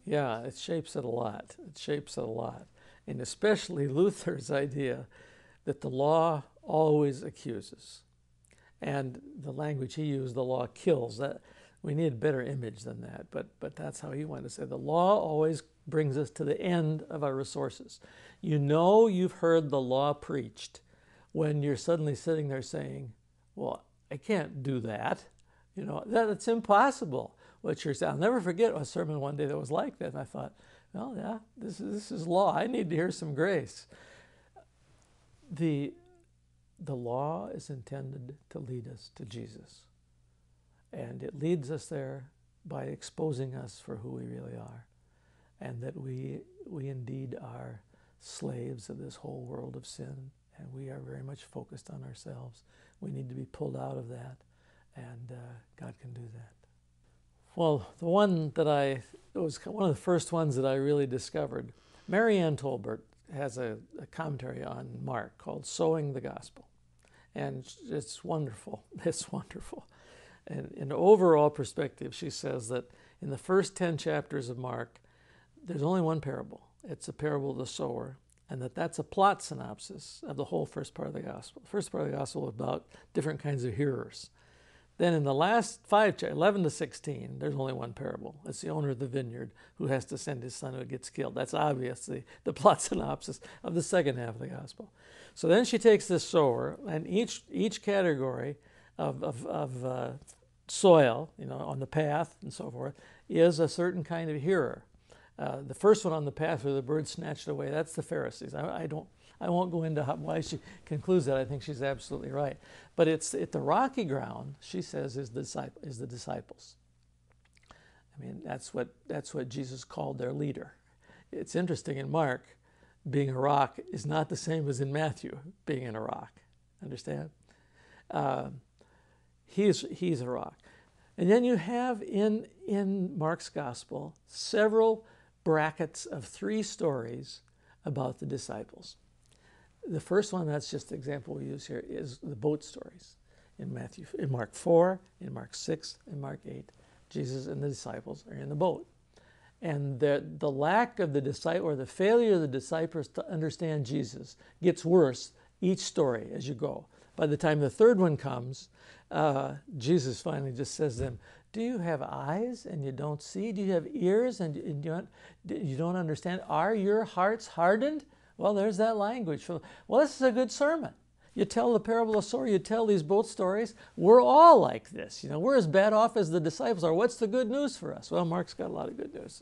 Yeah, it shapes it a lot. It shapes it a lot. And especially Luther's idea that the law always accuses. And the language he used, the law kills. That we need a better image than that, but that's how he wanted to say the law always brings us to the end of our resources. You know you've heard the law preached when you're suddenly sitting there saying, well, I can't do that. You know, it's impossible what you're saying. I'll never forget a sermon one day that was like that. And I thought, well, yeah, this is law. I need to hear some grace. The law is intended to lead us to Jesus. And it leads us there by exposing us for who we really are. And that we indeed are slaves of this whole world of sin. And we are very much focused on ourselves. We need to be pulled out of that. And God can do that. Well, the one that it was one of the first ones that I really discovered. Marianne Tolbert has a commentary on Mark called Sowing the Gospel. And it's wonderful. It's wonderful. And in overall perspective, she says that in the first 10 chapters of Mark, there's only one parable. It's a parable of the sower, and that's a plot synopsis of the whole first part of the gospel. The first part of the gospel is about different kinds of hearers. Then in the last 5, 11 to 16, there's only one parable. It's the owner of the vineyard who has to send his son who gets killed. That's obviously the plot synopsis of the second half of the gospel. So then she takes this sower, and each category of soil, on the path and so forth, is a certain kind of hearer. The first one on the path where the bird snatched away, that's the Pharisees. I won't go into why she concludes that. I think she's absolutely right. But it's at the rocky ground, she says, is the disciples. I mean, that's what Jesus called their leader. It's interesting in Mark, being a rock is not the same as in Matthew, being in a rock. Understand? He's a rock. And then you have in Mark's gospel several brackets of 3 stories about the disciples. The first one, that's just the example we use here, is the boat stories in Mark 4, in Mark 6, in Mark 8. Jesus and the disciples are in the boat. And the lack of the disciple, or the failure of the disciples to understand Jesus, gets worse each story as you go. By the time the third one comes, Jesus finally just says to them, do you have eyes and you don't see? Do you have ears and you don't understand? Are your hearts hardened? Well, there's that language. Well, this is a good sermon. You tell the parable of the sower, you tell these boat stories. We're all like this. We're as bad off as the disciples are. What's the good news for us? Well, Mark's got a lot of good news.